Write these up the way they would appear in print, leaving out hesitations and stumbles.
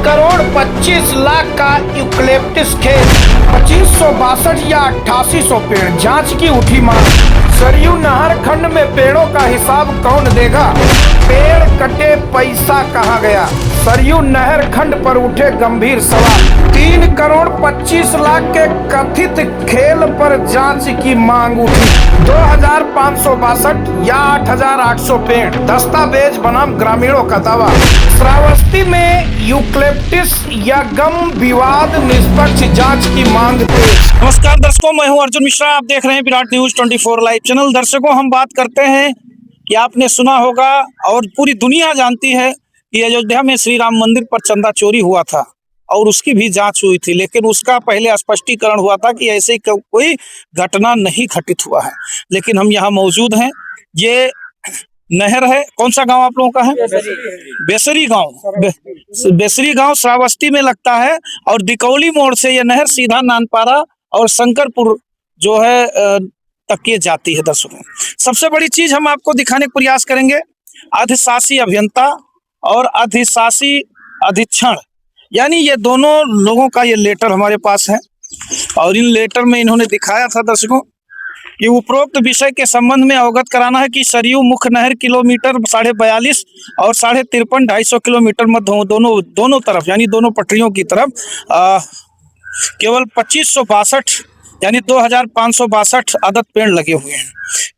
3,25,00,000 का यूकलिप्टस खेत, 2562 या 8800 पेड़, जांच की उठी मांग। सरयू नहर खंड में पेड़ों का हिसाब कौन देगा? पेड़ कटे, पैसा कहाँ गया? सरयू नहर खंड पर उठे गंभीर सवाल। 3,25,00,000 के कथित खेल पर जांच की मांग उठी। 2,562 या 8,800 पेड़, दस्तावेज बनाम ग्रामीणों का दावा। श्रावस्ती में यूकलिप्टस या गम विवाद, निष्पक्ष जांच की मांग तेज। नमस्कार दर्शकों, मैं हूं अर्जुन मिश्रा। आप देख रहे हैं विराट न्यूज 24 लाइव चैनल। दर्शकों, हम बात करते हैं कि आपने सुना होगा और पूरी दुनिया जानती है कि अयोध्या में श्री राम मंदिर पर चंदा चोरी हुआ था और उसकी भी जांच हुई थी, लेकिन उसका पहले स्पष्टीकरण हुआ था कि ऐसे कोई घटना नहीं घटित हुआ है। लेकिन हम यहाँ मौजूद हैं। ये नहर है, कौन सा गांव आप लोगों का है? बेसरी गांव। बेसरी गांव श्रावस्ती में लगता है और दिकौली मोड़ से ये नहर सीधा नानपारा और शंकरपुर जो है तक ये जाती है। दर्शकों, सबसे बड़ी चीज हम आपको दिखाने का प्रयास करेंगे, अधिशासी अभियंता और अधिशासी अधीक्षण, यानी ये दोनों लोगों का ये लेटर हमारे पास है और इन लेटर में इन्होंने दिखाया था दर्शकों कि उपरोक्त विषय के संबंध में अवगत कराना है कि सरयू मुख्य नहर किलोमीटर 42.5 और 53.5 250 किलोमीटर में दोनों तरफ यानी दोनों पटरियों की तरफ केवल 2562 यानी 2,562 अदद पेड़ लगे हुए हैं।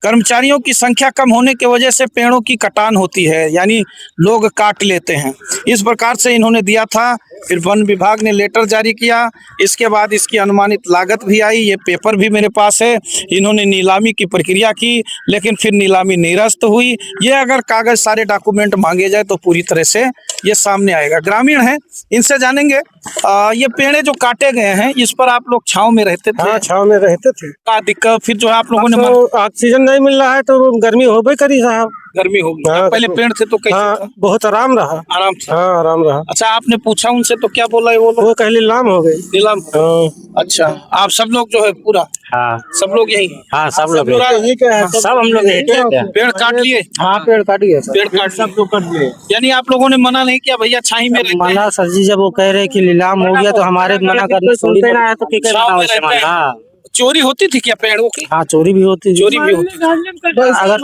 कर्मचारियों की संख्या कम होने की वजह से पेड़ों की कटान होती है, यानी लोग काट लेते हैं। इस प्रकार से इन्होंने दिया था। फिर वन विभाग ने लेटर जारी किया, इसके बाद इसकी अनुमानित लागत भी आई। ये पेपर भी मेरे पास है। इन्होंने नीलामी की प्रक्रिया की, लेकिन फिर नीलामी निरस्त हुई। ये अगर कागज सारे डॉक्यूमेंट मांगे जाए तो पूरी तरह से ये सामने आएगा। ग्रामीण हैं, इनसे जानेंगे। ये पेड़े जो काटे गए हैं, इस पर आप लोग छांव में रहते थे? हाँ, छांव में रहते थे। क्या दिक्कत फिर जो है आप लोगों ने? ऑक्सीजन नहीं मिल रहा है तो गर्मी हो गई करी साहब। गर्मी हो गई। हाँ, पहले पेड़ थे तो कैसे था? बहुत आराम रहा। आराम था। हाँ, आराम रहा। अच्छा, आपने पूछा उनसे तो क्या बोला है वो लोग? वो कह नीलाम हो गई। नीलाम। अच्छा, आप सब लोग जो है पूरा? हाँ, सब लोग यही? हाँ, सब लोग पूरा सब हम लोग पेड़ काट लिए? हाँ, पेड़ काट दिए। पेड़ काट सब लोग काट लिए, यानी आप लोगों ने मना नहीं किया भैया छाई में रहते हैं? मना सर जी, जब वो कह रहे कि नीलाम हो गया तो हमारे मना करने सुनते ना है तो क्या छांव में रहते हैं। हाँ, चोरी होती थी क्या पेड़ों की? हाँ, चोरी भी होती है। चोरी भी होती। अगर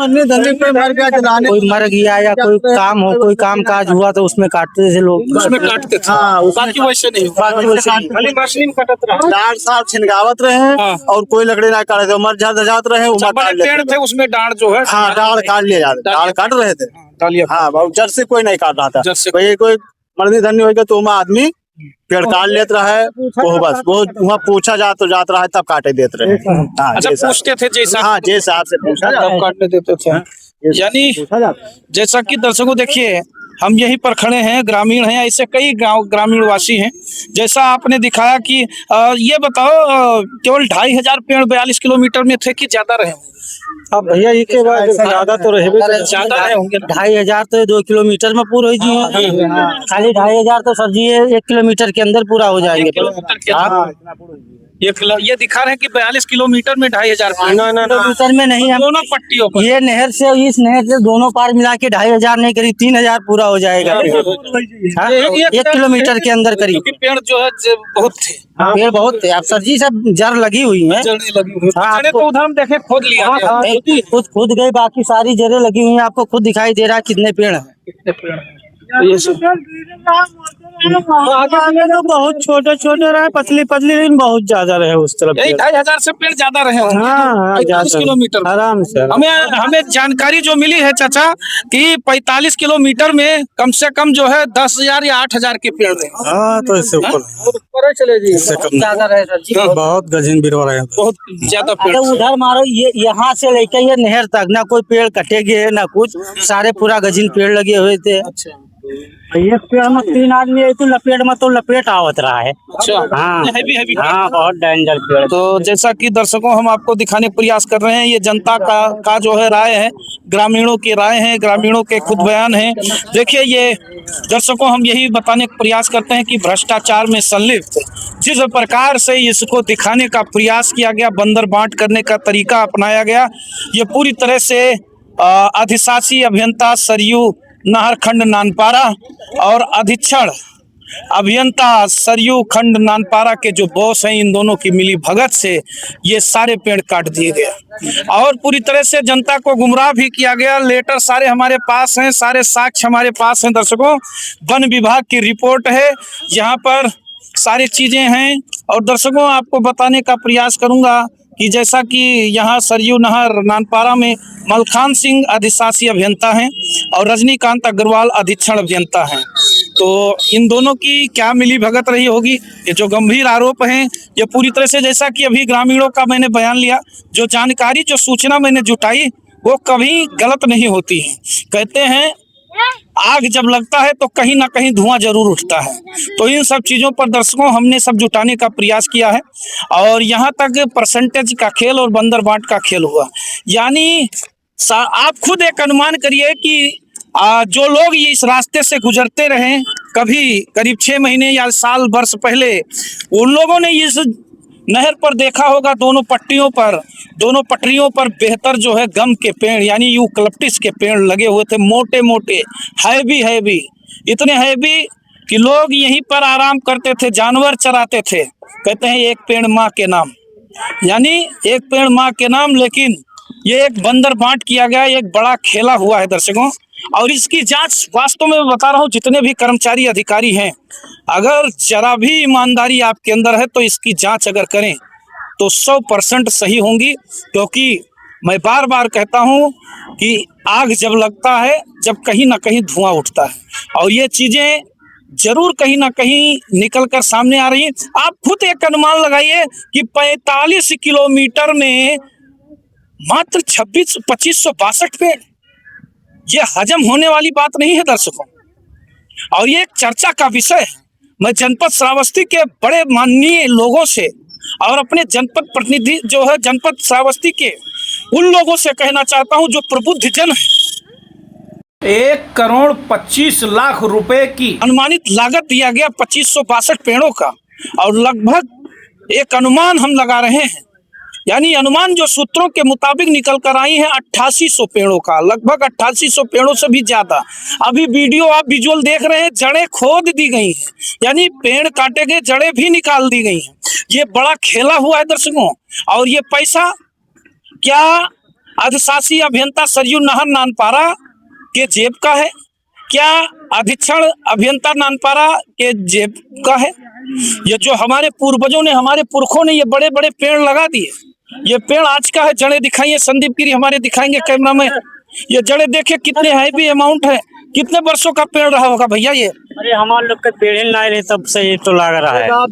कोई मर गया या कोई काम हो, कोई काम काज हुआ तो उसमें काटते थे लोग। उसमें काटते थे। बाकी वैसे नहीं। खाली मछली में कटत रहा। डांड साल छिनगावत रहे हाँ। और कोई लकड़ी ना काटे थे, मर जात रहे। बड़े पेड़ थे उसमें डांड जो है, हाँ, डांड काट लिए जाते, डांड काट रहे थे। डालिया। हाँ, जड़ से कोई नहीं काट रहा था। जड़ से कोई मरनी धरनी होगा तो वहाँ आदमी पेड़ काट लेते रहे। वो बस वो वहाँ पूछा जात रहा है तब काटे देते रहे। हाँ, अच्छा, पूछते थे जैसा? हाँ, जैसा आपसे पूछा तब काटने देते थे। यानी जैसा कि दर्शकों देखिए, हम यहीं पर खड़े हैं, ग्रामीण हैं, ऐसे कई गांव ग्रामीण वासी हैं। जैसा आपने दिखाया कि ये बताओ, केवल 2,500 पेड़ 42 किलोमीटर में थे कि ज्यादा रहे? अब भैया इसके बाद ज्यादा तो रहे, ज्यादा रहे होंगे। 2,500 तो 2 किलोमीटर में पूरा हो जी। खाली 2,500 तो सर जी 1 किलोमीटर के अंदर पूरा हो जाएंगे। ये दिखा रहे हैं कि 42 किलोमीटर में 2,500 किलोमीटर में नहीं, हम दोनों पट्टियों पर। ये नहर से इस नहर से दोनों पार मिला के 2,500 नहीं, करीब 3,000 पूरा हो जाएगा। 1 किलोमीटर के अंदर करीब। पेड़ जो है बहुत थे। पेड़ बहुत थे। आप सर जी सब जड़ लगी हुई है। हाँ, तो उधर हम देखे खोद लिया। खुद गए, बाकी सारी जड़ें लगी हुई हैं। आपको खुद दिखाई दे रहा है कितने पेड़ हैं। कितने पेड़ हैं? ये सब बहुत छोटे छोटे रहे, पतली पतली, लेकिन बहुत ज्यादा रहे उस तरफ। 2,500 से पेड़ ज्यादा रहे होंगे। हाँ, 45 किलोमीटर आराम से। हमें जानकारी जो मिली है चाचा कि 45 किलोमीटर में कम से कम जो है 10,000 या 8,000 के पेड़ रहे। हाँ, तो इससे ऊपर चले जी, ज्यादा रहे सर जी। बहुत गजन बिरवा रहे, बहुत ज्यादा पेड़। उधर मारो, ये यहाँ से लेकर ये नहर तक ना कोई पेड़ कटे गए ना कुछ, सारे पूरा गजिन पेड़ लगे हुए थे। अच्छा, ये पेड़ में 3 आदमी तो लपेट आवत रहा है। अच्छा, हाँ, हैवी हाँ, बहुत डेंजर पेड़। तो जैसा कि दर्शकों हम आपको दिखाने का प्रयास कर रहे हैं, ये जनता का जो है राय है, ग्रामीणों की राय है, ग्रामीणों के खुद बयान हैं। देखिए, ये दर्शकों हम यही बताने का प्रयास करते हैं कि भ्रष्टाचार में संलिप्त जिस प्रकार से इसको दिखाने का प्रयास किया गया, बंदर बांट करने का तरीका अपनाया गया, ये पूरी तरह से अधिशासी अभियंता सरयू नहर खंड नानपारा और अधीक्षण अभियंता सरयू खंड नानपारा के जो बॉस हैं, इन दोनों की मिली भगत से ये सारे पेड़ काट दिए गए और पूरी तरह से जनता को गुमराह भी किया गया। लेटर सारे हमारे पास हैं, सारे साक्ष्य हमारे पास हैं दर्शकों। वन विभाग की रिपोर्ट है, यहाँ पर सारी चीजें हैं और दर्शकों आपको बताने का प्रयास करूंगा कि जैसा कि यहाँ सरयू नहर नानपारा में मलखान सिंह अधिशासी अभियंता हैं और रजनीकांत अग्रवाल अधीक्षण अभियंता हैं। तो इन दोनों की क्या मिली भगत रही होगी, ये जो गंभीर आरोप हैं, ये पूरी तरह से जैसा कि अभी ग्रामीणों का मैंने बयान लिया, जो जानकारी जो सूचना मैंने जुटाई वो कभी गलत नहीं होती है। कहते हैं आग जब लगता है तो कहीं ना कहीं धुआं जरूर उठता है। तो इन सब चीजों पर दर्शकों हमने सब जुटाने का प्रयास किया है और यहाँ तक परसेंटेज का खेल और बंदर बांट का खेल हुआ। यानी आप खुद एक अनुमान करिए कि जो लोग ये इस रास्ते से गुजरते रहे कभी करीब 6 महीने या साल वर्ष पहले, उन लोगों ने इस नहर पर देखा होगा दोनों पटरियों पर बेहतर जो है गम के पेड़ यानी यूकलिप्टस के पेड़ लगे हुए थे, मोटे मोटे, हैवी, इतने हैवी कि लोग यहीं पर आराम करते थे, जानवर चराते थे। कहते हैं एक पेड़ माँ के नाम, यानी एक पेड़ माँ के नाम। लेकिन ये एक बंदर बांट किया गया, एक बड़ा खेला हुआ है दर्शकों। और इसकी जांच वास्तव में बता रहा हूँ, जितने भी कर्मचारी अधिकारी हैं, अगर जरा भी ईमानदारी आपके अंदर है तो इसकी जांच अगर करें तो 100% सही होंगी। क्योंकि मैं बार बार कहता हूँ कि आग जब लगता है, जब कहीं ना कहीं धुआं उठता है और ये चीजें जरूर कहीं ना कहीं निकल कर सामने आ रही हैं। आप खुद एक अनुमान लगाइए कि 45 किलोमीटर में मात्र 2562 पेड़, ये हजम होने वाली बात नहीं है दर्शकों। और ये एक चर्चा का विषय है। मैं जनपद श्रावस्ती के बड़े माननीय लोगों से और अपने जनपद प्रतिनिधि जो है जनपद श्रावस्ती के उन लोगों से कहना चाहता हूं जो प्रबुद्ध जन है। 1,25,00,000 रुपए की अनुमानित लागत दिया गया 2562 पेड़ों का और लगभग एक अनुमान हम लगा रहे हैं, यानी अनुमान जो सूत्रों के मुताबिक निकल कर आई है 8800 पेड़ों का, लगभग 8800 पेड़ों से भी ज्यादा। अभी वीडियो आप विजुअल देख रहे हैं, जड़ें खोद दी गई हैं, यानी पेड़ काटे गए, जड़ें भी निकाल दी गई हैं। ये बड़ा खेला हुआ है दर्शकों। और ये पैसा क्या अधिशासी अभियंता सरयू नहर नानपारा के जेब का है, क्या अधीक्षण अभियंता नानपारा के जेब का है? ये जो हमारे पूर्वजों ने, हमारे पुरखों ने ये बड़े बड़े पेड़ लगा दिए, ये पेड़ आज का है। जड़ें दिखाइए, संदीप गिरी हमारे दिखाएंगे कैमरा में। ये जड़ें देखिए कितने हैवी अमाउंट है, कितने वर्षों का पेड़ रहा होगा भैया ये? अरे हमारे लोग के पेड़ ही नहीं तब से ये तो लग रहा है। बाप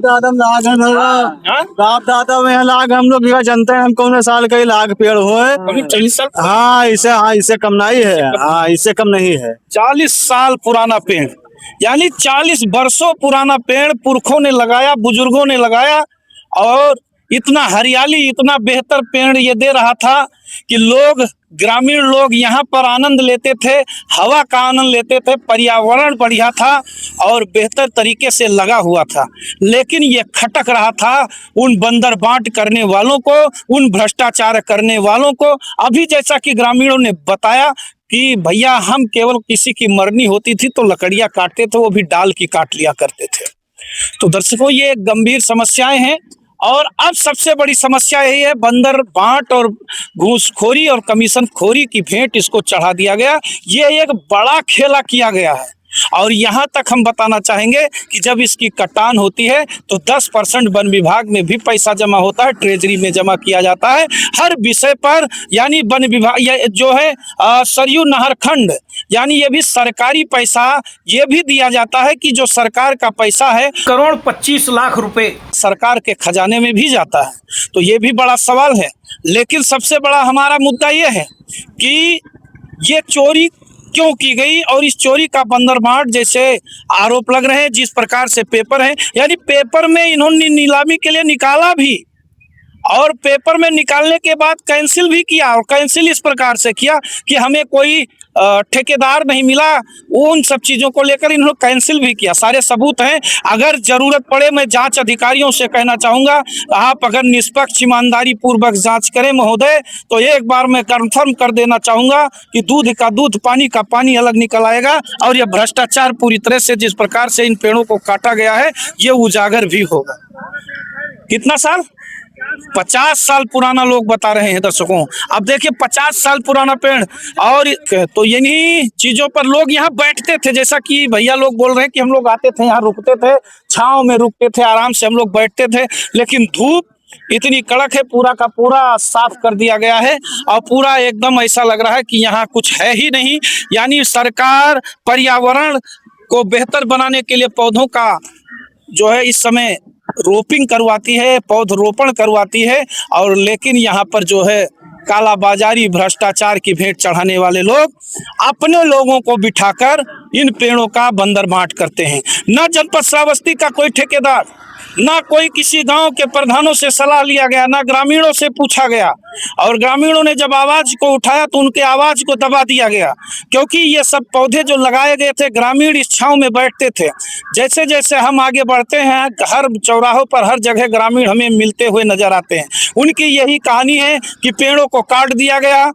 दादा में लाग हम लोग जानते हैं, हम कौन साल का ही लाग पेड़ हुए। 40 साल, हाँ इससे कम नहीं है, हाँ इससे कम नहीं है। 40 साल पुराना पेड़, यानी 40 वर्षों पुराना पेड़ पुरखों ने लगाया, बुजुर्गों ने लगाया और इतना हरियाली, इतना बेहतर पेड़ ये दे रहा था कि लोग, ग्रामीण लोग यहाँ पर आनंद लेते थे, हवा का आनंद लेते थे, पर्यावरण बढ़िया था और बेहतर तरीके से लगा हुआ था। लेकिन ये खटक रहा था उन बंदर बांट करने वालों को, उन भ्रष्टाचार करने वालों को। अभी जैसा कि ग्रामीणों ने बताया कि भैया हम केवल किसी की मरनी होती थी तो लकड़ियां काटते थे, वो भी डाल की काट लिया करते थे। तो दर्शकों ये गंभीर समस्याएं हैं और अब सबसे बड़ी समस्या यही है, बंदर बांट और घूसखोरी और कमीशन खोरी की भेंट इसको चढ़ा दिया गया। ये एक बड़ा खेला किया गया है और यहाँ तक हम बताना चाहेंगे कि जब इसकी कटान होती है तो 10% वन विभाग में भी पैसा जमा होता है, ट्रेजरी में जमा किया जाता है हर विषय पर। यानी वन विभाग ये जो है सरयू नहर खंड, यानी ये भी सरकारी पैसा ये भी दिया जाता है कि जो सरकार का पैसा है 1,25,00,000 रुपए सरकार के खजाने में भी जाता है। तो ये भी बड़ा सवाल है। लेकिन सबसे बड़ा हमारा मुद्दा ये है कि ये चोरी क्यों की गई और इस चोरी का बंदरबांट जैसे आरोप लग रहे हैं, जिस प्रकार से पेपर है, यानी पेपर में इन्होंने नीलामी के लिए निकाला भी और पेपर में निकालने के बाद कैंसिल भी किया, और कैंसिल इस प्रकार से किया कि हमें कोई ठेकेदार नहीं मिला, उन सब चीज़ों को लेकर इन्होंने कैंसिल भी किया। सारे सबूत हैं। अगर जरूरत पड़े मैं जांच अधिकारियों से कहना चाहूँगा, आप अगर निष्पक्ष ईमानदारी पूर्वक जांच करें महोदय, तो एक बार मैं कंफर्म कर देना चाहूँगा कि दूध का दूध, पानी का पानी अलग निकल आएगा, और यह भ्रष्टाचार पूरी तरह से जिस प्रकार से इन पेड़ों को काटा गया है ये उजागर भी होगा। कितना साल? 50 साल पुराना लोग बता रहे हैं दर्शकों। अब देखिए 50 साल पुराना पेड़, और तो इन्हीं चीजों पर लोग यहाँ बैठते थे, जैसा कि भैया लोग बोल रहे हैं कि हम लोग आते थे यहाँ, रुकते थे, छांव में रुकते थे, आराम से हम लोग बैठते थे। लेकिन धूप इतनी कड़क है, पूरा का पूरा साफ कर दिया गया है, और पूरा एकदम ऐसा लग रहा है कि यहाँ कुछ है ही नहीं। यानी सरकार पर्यावरण को बेहतर बनाने के लिए पौधों का जो है इस समय रोपिंग करवाती है, पौधरोपण करवाती है, और लेकिन यहाँ पर जो है कालाबाजारी, भ्रष्टाचार की भेंट चढ़ाने वाले लोग अपने लोगों को बिठाकर इन पेड़ों का बंदरबांट करते हैं। न जनपद श्रावस्ती का कोई ठेकेदार, ना कोई किसी गांव के प्रधानों से सलाह लिया गया, ना ग्रामीणों से पूछा गया, और ग्रामीणों ने जब आवाज को उठाया तो उनके आवाज को दबा दिया गया, क्योंकि ये सब पौधे जो लगाए गए थे, ग्रामीण इस छांव में बैठते थे। जैसे जैसे हम आगे बढ़ते हैं, हर चौराहों पर हर जगह ग्रामीण हमें मिलते हुए नजर आते हैं। उनकी यही कहानी है कि पेड़ों को काट दिया गया,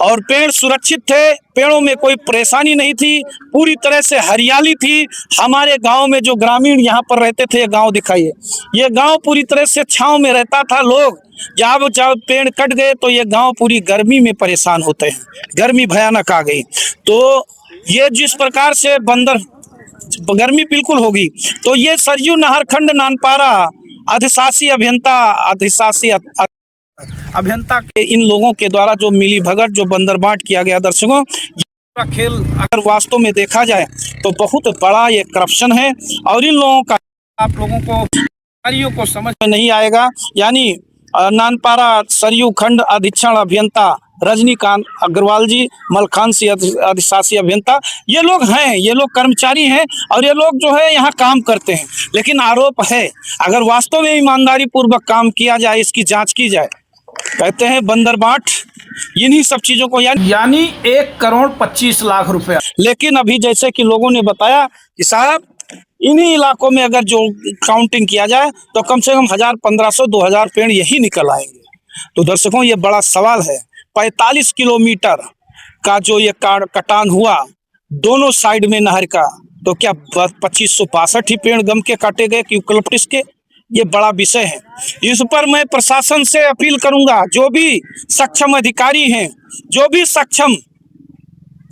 और पेड़ सुरक्षित थे, पेड़ों में कोई परेशानी नहीं थी, पूरी तरह से हरियाली थी। हमारे गांव में जो ग्रामीण यहाँ पर रहते थे, ये गांव दिखाइए, ये गांव पूरी तरह से छांव में रहता था। लोग जब पेड़ कट गए तो ये गांव पूरी गर्मी में परेशान होते हैं, गर्मी भयानक आ गई। तो ये जिस प्रकार से गर्मी बिल्कुल होगी, तो ये सरयू नहर खंड नानपारा अधिशासी अभियंता के इन लोगों के द्वारा जो मिली भगत, जो बंदरबांट किया गया दर्शकों, ये पूरा खेल अगर वास्तव में देखा जाए तो बहुत बड़ा ये करप्शन है, और इन लोगों का आप लोगों को समझ में नहीं आएगा। यानी नानपारा सरयू खंड अधीक्षण अभियंता रजनीकांत अग्रवाल जी, मलखानसी अधिशासी अभियंता, ये लोग हैं, ये लोग कर्मचारी हैं, और ये लोग जो है यहाँ काम करते हैं। लेकिन आरोप है, अगर वास्तव में ईमानदारी पूर्वक काम किया जाए, इसकी जांच की जाए, कहते हैं बंदरबांट इन्हीं सब चीजों को, यानी 1,25,00,000 रुपया। लेकिन अभी जैसे कि लोगों ने बताया कि साहब इन्हीं इलाकों में अगर जो काउंटिंग किया जाए तो कम से कम 1,500-2,000 पेड़ यही निकल आएंगे। तो दर्शकों ये बड़ा सवाल है। 45 किलोमीटर का जो ये कटान हुआ दोनों साइड में नहर का, तो क्या 2562 ही पेड़ गम के काटे गए कि यूकलिप्टस के? ये बड़ा विषय है। इस पर मैं प्रशासन से अपील करूंगा, जो भी सक्षम अधिकारी हैं, जो भी सक्षम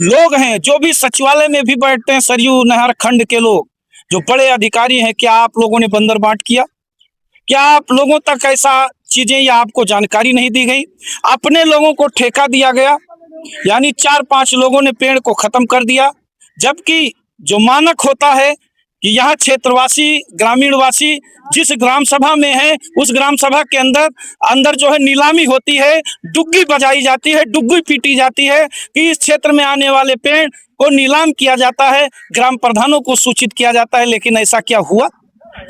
लोग हैं, जो भी सचिवालय में भी बैठते हैं सरयू नहर खंड के लोग, जो बड़े अधिकारी हैं, क्या आप लोगों ने बंदरबांट किया? क्या आप लोगों तक ऐसा चीजें या आपको जानकारी नहीं दी गई? अपने लोगों को ठेका दिया गया, यानी 4-5 लोगों ने पेड़ को खत्म कर दिया, जबकि जो मानक होता है कि यहाँ क्षेत्रवासी, ग्रामीणवासी जिस ग्राम सभा में है, उस ग्राम सभा के अंदर जो है नीलामी होती है, डुग्गी बजाई जाती है, डुग्गी पीटी जाती है कि इस क्षेत्र में आने वाले पेड़ को नीलाम किया जाता है, ग्राम प्रधानों को सूचित किया जाता है। लेकिन ऐसा क्या हुआ?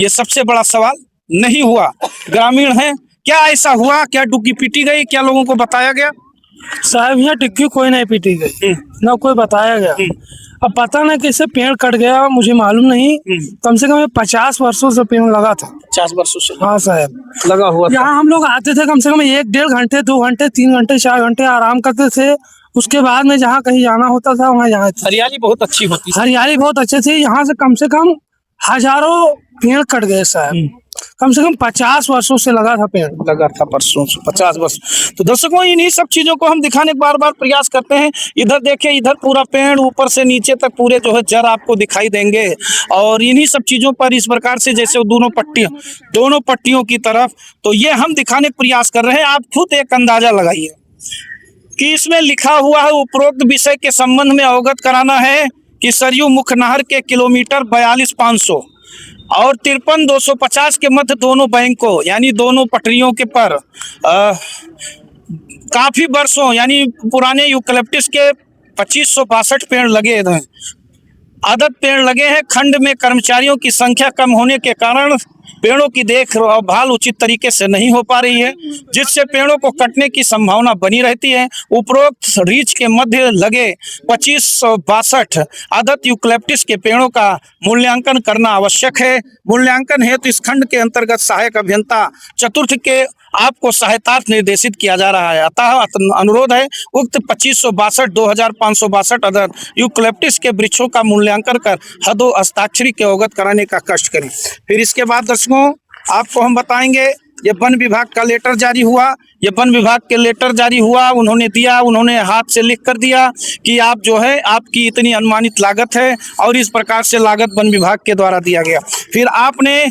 ये सबसे बड़ा सवाल। नहीं हुआ। ग्रामीण हैं, क्या ऐसा हुआ? क्या डुग्गी पीटी गई? क्या लोगों को बताया गया? साहब यहाँ डिग्गी कोई नहीं पीटी गई, ना कोई बताया गया। अब पता नहीं कैसे पेड़ कट गया, मुझे मालूम नहीं। कम से कम 50 वर्षों से पेड़ लगा था। 50 वर्षों से हाँ साहब लगा हुआ था। यहाँ हम लोग आते थे, कम से कम 1-1.5 घंटे, 2 घंटे, 3 घंटे, 4 घंटे आराम करते थे। उसके बाद में जहाँ कहीं जाना होता था वहाँ जाते थे। हरियाली बहुत अच्छी होती है। हरियाली बहुत अच्छी थी। यहाँ से कम हजारों पेड़ कट गए साहब। कम से कम 50 वर्षों से लगा था पेड़, लगा था परसों से 50 वर्ष। तो दर्शकों इन्हीं सब चीजों को हम दिखाने का बार बार प्रयास करते हैं। इधर देखिए, इधर पूरा पेड़ ऊपर से नीचे तक पूरे जो है जड़ आपको दिखाई देंगे, और इन्हीं सब चीजों पर इस प्रकार से जैसे दोनों पट्टियों की तरफ, तो ये हम दिखाने का प्रयास कर रहे हैं। आप खुद एक अंदाजा लगाइए कि इसमें लिखा हुआ है, उपरोक्त विषय के संबंध में अवगत कराना है कि सरयू मुख्य नहर के किलोमीटर 42,500 और 53,250 के मध्य दोनों बैंकों यानी दोनों पटरियों के पर काफी वर्षों यानी पुराने यूकलिप्टस के 2562 पेड़ लगे हैं। आदत पेड़ लगे हैं। खंड में कर्मचारियों की संख्या कम होने के कारण पेड़ों की देखभाल उचित तरीके से नहीं हो पा रही है, जिससे पेड़ों को कटने की संभावना बनी रहती है। उपरोक्त रीच के मध्य लगे 2562 आदत यूकलिप्टस के पेड़ों का मूल्यांकन करना आवश्यक है। मूल्यांकन हेतु इस खंड के अंतर्गत सहायक अभियंता चतुर्थ के आपको सहायतार्थ निर्देशित किया जा रहा है। अतः अनुरोध है उक्त 2562 2562 आदत यूकलिप्टस के वृक्षों का मूल्यांकन कर हदो हस्ताक्षरी के अवगत कराने का कष्ट करें। फिर इसके बाद दर्शकों आपको हम बताएंगे, ये वन विभाग का लेटर जारी हुआ। ये वन विभाग के लेटर जारी हुआ, उन्होंने हाथ से लिख कर दिया कि आप जो है आपकी इतनी अनुमानित लागत है और इस प्रकार से लागत वन विभाग के द्वारा दिया गया। फिर आपने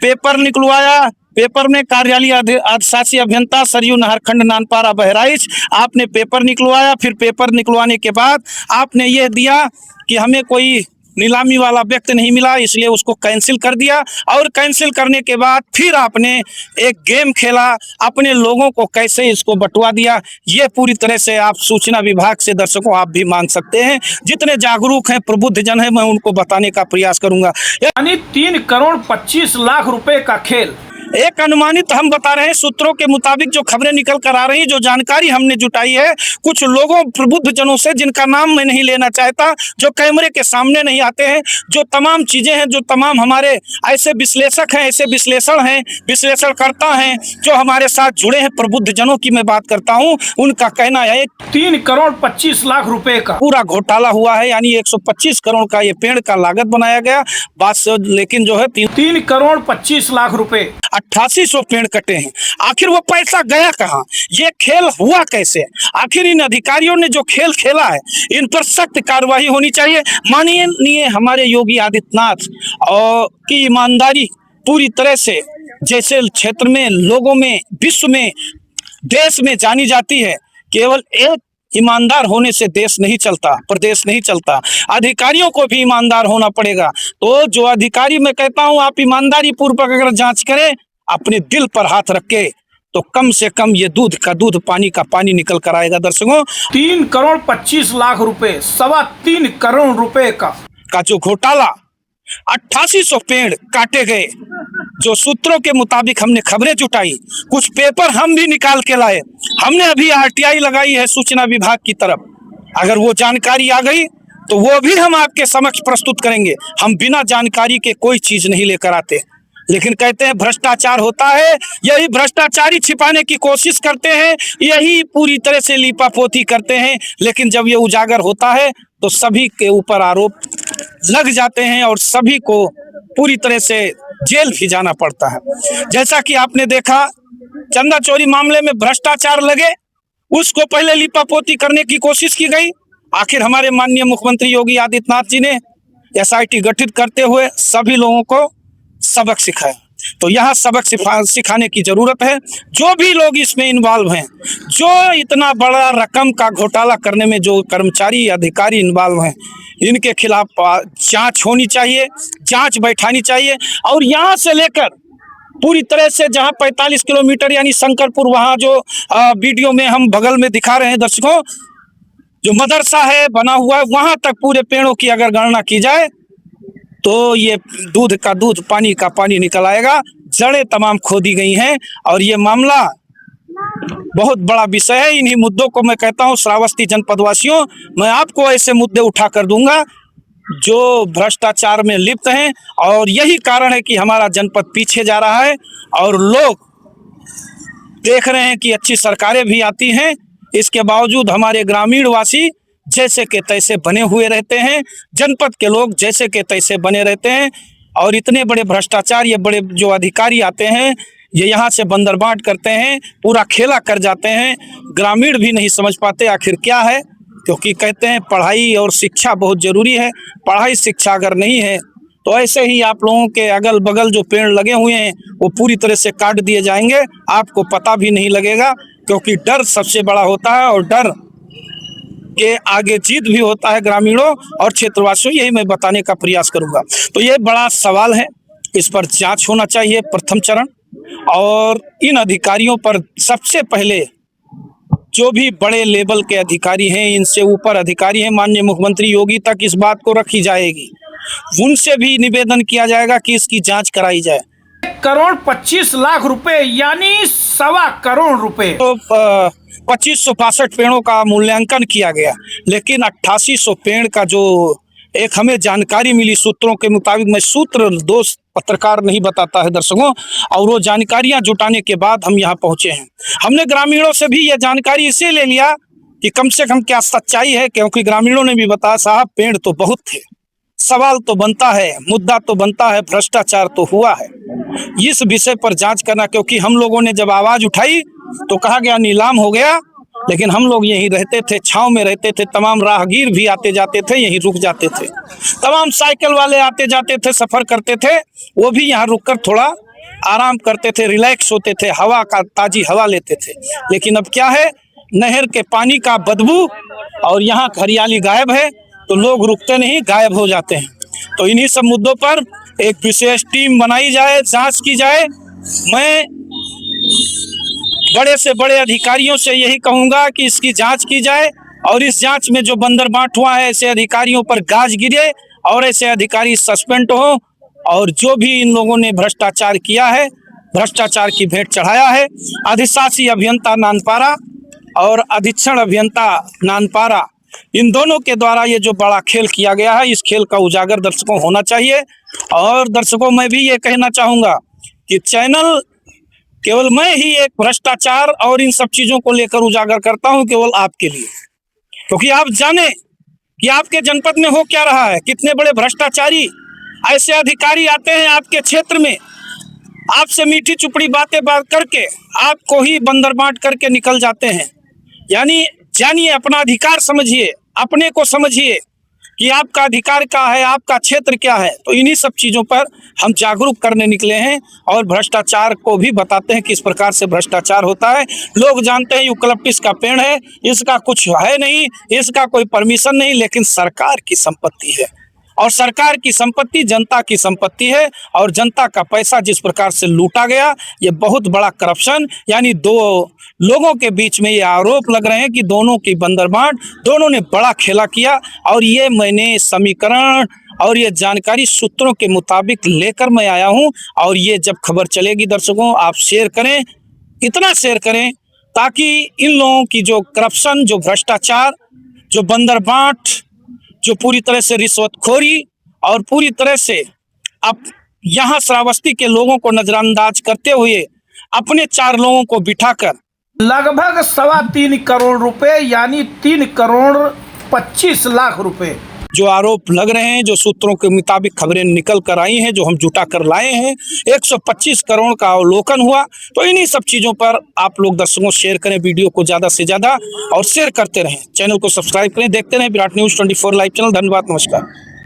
पेपर निकलवाया, पेपर में कार्यालय अधिशासी अभियंता सरयू नहर खंड नानपारा बहराइच, आपने पेपर निकलवाया। फिर पेपर निकलवाने के बाद आपने यह दिया कि हमें कोई नीलामी वाला व्यक्ति नहीं मिला, इसलिए उसको कैंसिल कर दिया। और कैंसिल करने के बाद फिर आपने एक गेम खेला, अपने लोगों को कैसे इसको बंटवा दिया। ये पूरी तरह से आप सूचना विभाग से दर्शकों आप भी मांग सकते हैं। जितने जागरूक हैं प्रबुद्ध जन हैं, मैं उनको बताने का प्रयास करूंगा। यानी 3 करोड़ 25 लाख रुपए का खेल। एक अनुमानित हम बता रहे हैं, सूत्रों के मुताबिक जो खबरें निकल कर आ रही, जो जानकारी हमने जुटाई है कुछ लोगों प्रबुद्ध जनों से, जिनका नाम मैं नहीं लेना चाहता, जो कैमरे के सामने नहीं आते हैं, जो तमाम चीजें हैं, जो तमाम हमारे ऐसे विश्लेषक हैं, ऐसे विश्लेषणकर्ता हैं जो हमारे साथ जुड़े हैं, प्रबुद्ध जनों की मैं बात करता हूं, उनका कहना है 3 करोड़ 25 लाख रुपए का पूरा घोटाला हुआ है। यानी 125 करोड़ का ये पेड़ का लागत बनाया गया बात, लेकिन जो है 3 करोड़ 25 लाख रुपए 8800 पेड़ कटे हैं। आखिर वो पैसा गया कहाँ? ये खेल हुआ कैसे? आखिर इन अधिकारियों ने जो खेल खेला है, इन पर सख्त कार्रवाई होनी चाहिए। माननीय हमारे योगी आदित्यनाथ और की ईमानदारी पूरी तरह से जैसे क्षेत्र में, लोगों में, विश्व में, देश में जानी जाती है। केवल एक ईमानदार होने से देश नहीं चलता, प्रदेश नहीं चलता, अधिकारियों को भी ईमानदार होना पड़ेगा। तो जो अधिकारी, मैं कहता हूं आप ईमानदारी पूर्वक अगर जांच करें, अपने दिल पर हाथ रख के, तो कम से कम ये दूध का दूध, पानी का पानी निकल कर आएगा। दर्शकों 3 करोड़ 25 लाख रुपए, 3.25 करोड़ रुपए का जो घोटाला, 8800 पेड़ काटे गए, जो सूत्रों के मुताबिक हमने खबरें जुटाई, कुछ पेपर हम भी निकाल के लाए, हमने अभी RTI लगाई है सूचना विभाग की तरफ। अगर वो जानकारी आ गई तो वो भी हम आपके समक्ष प्रस्तुत करेंगे। हम बिना जानकारी के कोई चीज नहीं लेकर आते, लेकिन कहते हैं भ्रष्टाचार होता है, यही भ्रष्टाचारी छिपाने की कोशिश करते हैं, यही पूरी तरह से लीपापोती करते हैं। लेकिन जब ये उजागर होता है तो सभी के ऊपर आरोप लग जाते हैं और सभी को पूरी तरह से जेल भी जाना पड़ता है। जैसा कि आपने देखा, चंदा चोरी मामले में भ्रष्टाचार लगे, उसको पहले लीपापोती करने की कोशिश की गई। आखिर हमारे माननीय मुख्यमंत्री योगी आदित्यनाथ जी ने SIT गठित करते हुए सभी लोगों को सबक सिखाया। तो यहाँ सबक सिखाने की जरूरत है। जो भी लोग इसमें इन्वॉल्व हैं, जो इतना बड़ा रकम का घोटाला करने में जो कर्मचारी अधिकारी इन्वॉल्व हैं, इनके खिलाफ जांच होनी चाहिए, जांच बैठानी चाहिए। और यहाँ से लेकर पूरी तरह से जहाँ 45 किलोमीटर यानी शंकरपुर, वहाँ जो वीडियो में हम बगल में दिखा रहे हैं दर्शकों, जो मदरसा है बना हुआ है, वहाँ तक पूरे पेड़ों की अगर गणना की जाए तो ये दूध का दूध, पानी का पानी निकल आएगा। जड़ें तमाम खोदी गई हैं और ये मामला बहुत बड़ा विषय है। इन्हीं मुद्दों को मैं कहता हूँ श्रावस्ती जनपद वासियों, मैं आपको ऐसे मुद्दे उठा कर दूंगा जो भ्रष्टाचार में लिप्त हैं, और यही कारण है कि हमारा जनपद पीछे जा रहा है। और लोग देख रहे हैं कि अच्छी सरकारें भी आती हैं, इसके बावजूद हमारे ग्रामीण वासी जैसे के तैसे बने हुए रहते हैं, जनपद के लोग जैसे के तैसे बने रहते हैं। और इतने बड़े भ्रष्टाचार, ये बड़े जो अधिकारी आते हैं, ये यहाँ से बंदरबांट करते हैं, पूरा खेला कर जाते हैं। ग्रामीण भी नहीं समझ पाते आखिर क्या है, क्योंकि कहते हैं पढ़ाई और शिक्षा बहुत ज़रूरी है। पढ़ाई शिक्षा अगर नहीं है तो ऐसे ही आप लोगों के अगल बगल जो पेड़ लगे हुए हैं वो पूरी तरह से काट दिए जाएंगे, आपको पता भी नहीं लगेगा। क्योंकि डर सबसे बड़ा होता है और डर के आगे जीत भी होता है ग्रामीणों और क्षेत्रवासियों, यही मैं बताने का प्रयास करूंगा। तो ये बड़ा सवाल है, इस पर जांच होना चाहिए प्रथम चरण। और इन अधिकारियों पर सबसे पहले जो भी बड़े लेवल के अधिकारी हैं, इनसे ऊपर अधिकारी हैं, माननीय मुख्यमंत्री योगी तक इस बात को रखी जाएगी, उनसे भी निवेदन किया जाएगा कि इसकी जांच कराई जाए। 1,25,00,000 रुपए यानी 1.25 करोड़ रुपए। तो 2562 पेड़ों का मूल्यांकन किया गया, लेकिन 8800 पेड़ का जो एक हमें जानकारी मिली सूत्रों के मुताबिक, मैं सूत्र दोस्त पत्रकार नहीं बताता है दर्शकों, और वो जानकारियां जुटाने के बाद हम यहाँ पहुंचे हैं। हमने ग्रामीणों से भी यह जानकारी इसे ले लिया कि कम से कम क्या सच्चाई है, क्योंकि ग्रामीणों ने भी बताया साहब पेड़ तो बहुत थे, सवाल तो बनता है, मुद्दा तो बनता है, भ्रष्टाचार तो हुआ है। इस विषय पर जांच करना, क्योंकि हम लोगों ने जब आवाज उठाई तो कहा गया नीलाम हो गया, लेकिन हम लोग यहीं रहते थे, छांव में रहते थे, तमाम राहगीर भी आते जाते थे, यहीं रुक जाते थे, तमाम साइकिल वाले आते जाते थे, सफर करते थे, वो भी यहाँ रुककर थोड़ा आराम करते थे, रिलैक्स होते थे, हवा का ताजी हवा लेते थे। लेकिन अब क्या है, नहर के पानी का बदबू और यहाँ हरियाली गायब है, तो लोग रुकते नहीं, गायब हो जाते हैं। तो इन्हीं सब मुद्दों पर एक विशेष टीम बनाई जाए, जांच की जाए। मैं बड़े से बड़े अधिकारियों से यही कहूंगा कि इसकी जांच की जाए, और इस जांच में जो बंदरबांट हुआ है ऐसे अधिकारियों पर गाज गिरे और ऐसे अधिकारी सस्पेंड हो, और जो भी इन लोगों ने भ्रष्टाचार किया है, भ्रष्टाचार की भेंट चढ़ाया है, अधिशासी अभियंता नानपारा और अधीक्षण अभियंता नानपारा, इन दोनों के द्वारा ये जो बड़ा खेल किया गया है, इस खेल का उजागर दर्शकों होना चाहिए। और दर्शकों मैं भी ये कहना चाहूंगा कि चैनल केवल मैं ही एक भ्रष्टाचार और इन सब चीजों को लेकर उजागर करता हूं केवल आपके लिए, क्योंकि आप जाने कि आपके जनपद में हो क्या रहा है, कितने बड़े भ्रष्टाचारी ऐसे अधिकारी आते हैं आपके क्षेत्र में, आपसे मीठी चुपड़ी बातें बात करके आपको ही बंदर बांट करके निकल जाते हैं। यानी जानिए, अपना अधिकार समझिए, अपने को समझिए कि आपका अधिकार क्या है, आपका क्षेत्र क्या है। तो इन्हीं सब चीज़ों पर हम जागरूक करने निकले हैं और भ्रष्टाचार को भी बताते हैं किस प्रकार से भ्रष्टाचार होता है। लोग जानते हैं यूकलिप्टस का पेड़ है, इसका कुछ है नहीं, इसका कोई परमिशन नहीं, लेकिन सरकार की संपत्ति है, और सरकार की संपत्ति जनता की संपत्ति है, और जनता का पैसा जिस प्रकार से लूटा गया, ये बहुत बड़ा करप्शन, यानी दो लोगों के बीच में ये आरोप लग रहे हैं कि दोनों की बंदरबांट, दोनों ने बड़ा खेला किया। और ये मैंने समीकरण और ये जानकारी सूत्रों के मुताबिक लेकर मैं आया हूं, और ये जब खबर चलेगी दर्शकों आप शेयर करें, इतना शेयर करें ताकि इन लोगों की जो करप्शन, जो भ्रष्टाचार, जो बंदरबांट, जो पूरी तरह से रिश्वतखोरी और पूरी तरह से अब यहाँ श्रावस्ती के लोगों को नजरअंदाज करते हुए अपने 4 लोगों को बिठाकर लगभग 3.25 करोड़ रुपए यानी 3,25,00,000 रुपए जो आरोप लग रहे हैं, जो सूत्रों के मुताबिक खबरें निकल कर आई हैं, जो हम जुटा कर लाए हैं, 125 करोड़ का अवलोकन हुआ। तो इन्हीं सब चीज़ों पर आप लोग दर्शकों शेयर करें वीडियो को ज़्यादा से ज़्यादा, और शेयर करते रहें, चैनल को सब्सक्राइब करें, देखते रहें विराट न्यूज़ 24 लाइव चैनल। धन्यवाद, नमस्कार।